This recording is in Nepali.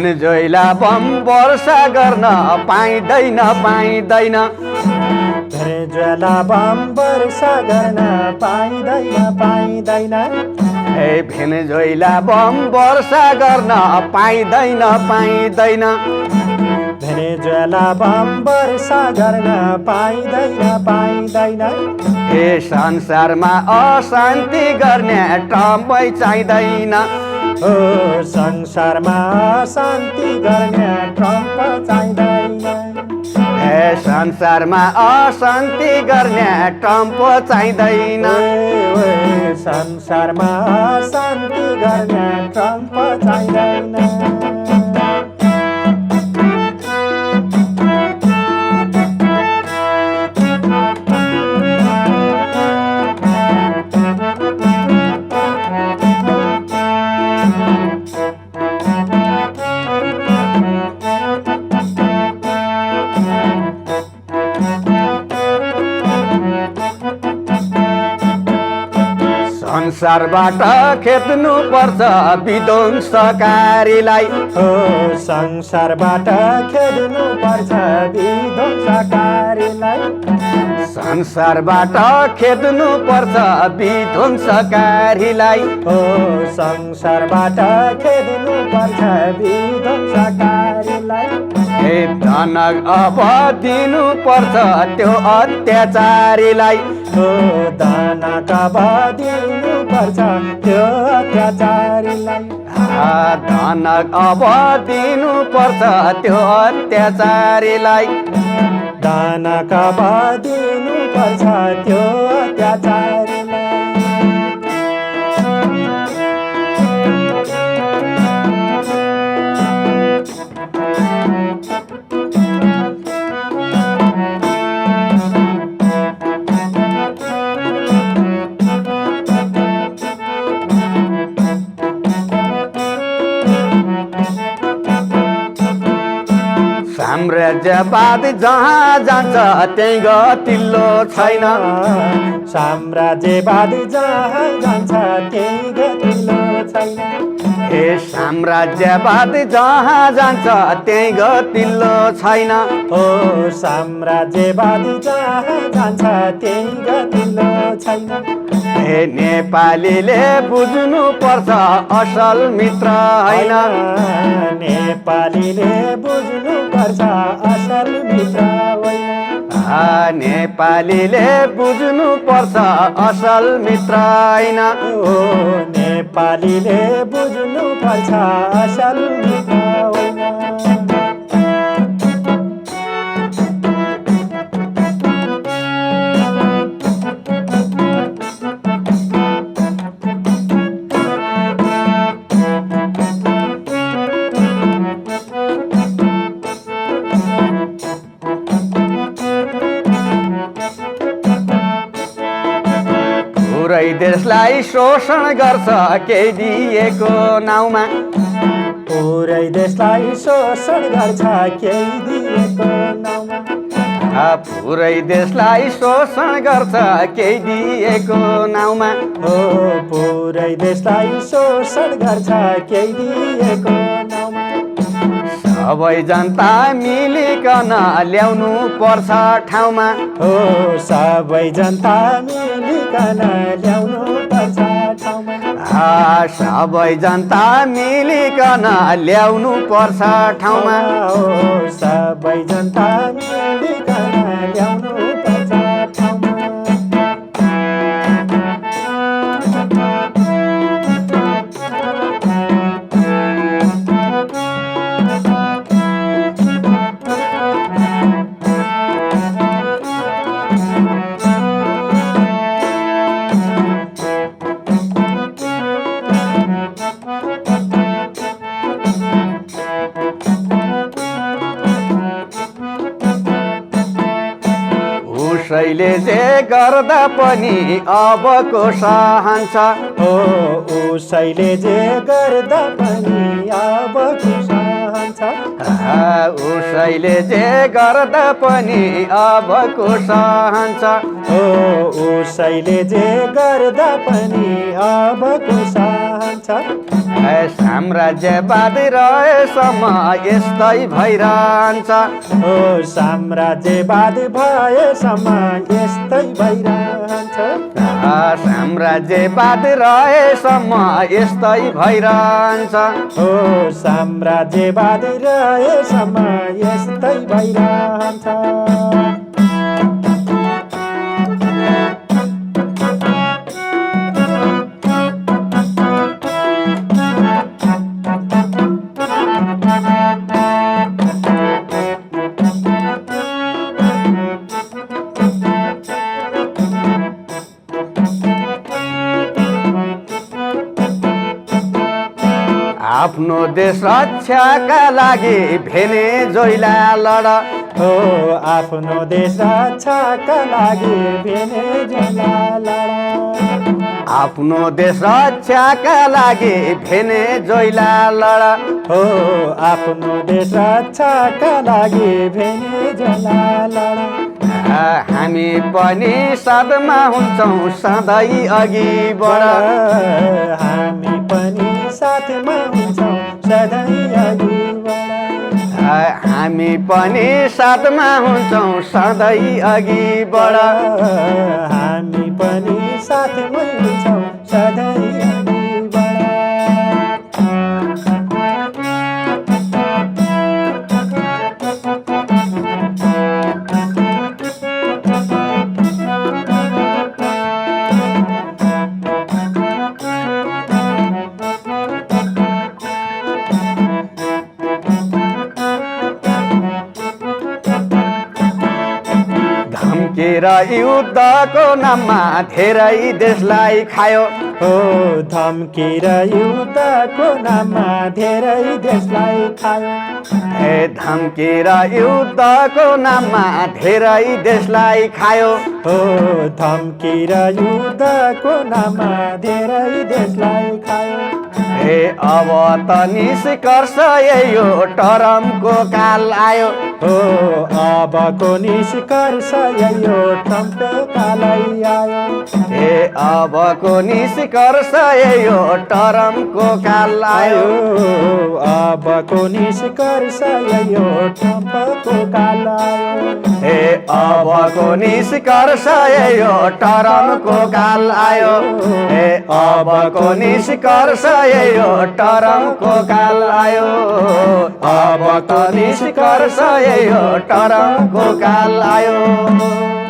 भेनेजुएला बम वर्षा गर्न पाइँदैन पाइँदैन भेनेजुएला बम वर्षा गर्न पाइँदैन पाइँदैन ए भेनेजुएला बम वर्षा गर्न पाइँदैन पाइँदैन भेनेजुएला बम वर्षा गर्न पाइँदैन पाइँदैन ए संसारमा अशान्ति गर्ने ट्रम्पै चाहिँदैन ओ संसारमा शान्ति गर्ने ट्रम्प चाहिँदैन ए संसारमा अशान्ति गर्ने ट्रम्प चाहिँदैन संसारमा शान्ति गर्ने ट्रम्प चाहिँदैन संसारबाट खेद्नु पर्छ विध्वंसकारीलाई हो संसारबाट खेद्नु पर्छ विध्वंसकारीलाई संसारबाट खेद्नु पर्छ विध्वंसकारीलाई हो संसारबाट खेद्नु पर्छ विध्वंसकारीलाई ए धनक अब दिनु पर्छ त्यो अत्याचारीलाई हो धनक अब दिनु पर्छ त्यो अत्याचारीलाई धनक अब दिनु पर्छ त्यो अत्याचारीलाई धनक अब दिनु पर्छ त्यो अत्याचारीलाई साम्राज्यवाद जहाँ जान्छ त्यही गतिल्लो छैन साम्राज्यवाद जहाँ जान्छ त्यही गतिल्लो छैन ए साम्राज्यवाद जहाँ जान्छ त्यही गतिल्लो छैन हो साम्राज्यवाद जहाँ जान्छ त्यही गतिल्लो छैन ए नेपालीले बुझ्नु पर्छ असल मित्र होइन नेपालीले बुझ्नु पर्छ असल मित्र होइन नेपालीले बुझ्नु पर्छ असल मित्र होइन ओ नेपालीले बुझ्नु पर्छ असल मित्र होइन पुरै देशलाई शोषण गर्छ केही दिएको नाउँमा पुरै देशलाई शोषण गर्छ केही दिएको नाउँमा पुरै देशलाई शोषण गर्छ केही दिएको नाउँमा हो पुरै देशलाई शोषण गर्छ केही दिएको नाउँमा सबै जनता मिलिकन ल्याउनु पर्छ ठाउँमा हो सबै जनता मिलिकन ल्याउनु पर्छ ठाउँमा सबै जनता मिलिकन ल्याउनु पर्छ ठाउँमा हो सबै जनता मिलिकन ल्याउनु पर्छ ठाउँमा उसैले जे गर्दा पनि अबको सहन्छ हो उसैले जे गर्दा पनि अबको सहन्छ उसैले जे गर्दा पनि अबको सहन्छ उसैले जे गर्दा पनि अबको सहन्छ साम्राज्यवाद रहेसम्म यस्तै भइरहन्छ साम्राज्यवाद भएसम्म यस्तै भइरहन्छ साम्राज्यवाद रहेसम्म यस्तै भइरहन्छ साम्राज्यवाद रहेसम्म यस्तै भइरहन्छ आफ्नो देश रक्षाका लागि भेनेजुएला लड आफ्नो देश रक्षाका लागि भेनेजुएला लड आफ्नो देश रक्षाका लागि भेनेजुएला लड आफ्नो देश रक्षाका लागि भेनेजुएला लड हामी पनि साथमा हुन्छौँ सधैँ अघि बढ हामी पनि साथमा हुन्छौँ सधैँ अघि बढ हामी पनि साथमा हुन्छौँ सधैँ अघि बढ हामी पनि साथमै हुन्छौँ सधैँ अघि बढ धम्केर युद्धको नाममा धेरै देशलाई खायो धम्केर युद्धको नाममा धेरै देशलाई खायो धम्केर युद्धको नाममा धेरै देशलाई खायो धम्केर युद्धको नाममा धेरै देशलाई खायो अब त निष्कर्ष यो टरमको काल आयो अबको निष्कर्ष यो ट्रम्पको काल आयो अबको निष्कर्ष यो टरमको काल आयो अबको निष्कर्ष यो ट्रम्पको काल आयो अबको निष्कर्ष यो टरमको काल आयो अबको निष्कर्ष यो टरमको काल आयो अबको निष्कर्ष यो टरमको काल आयो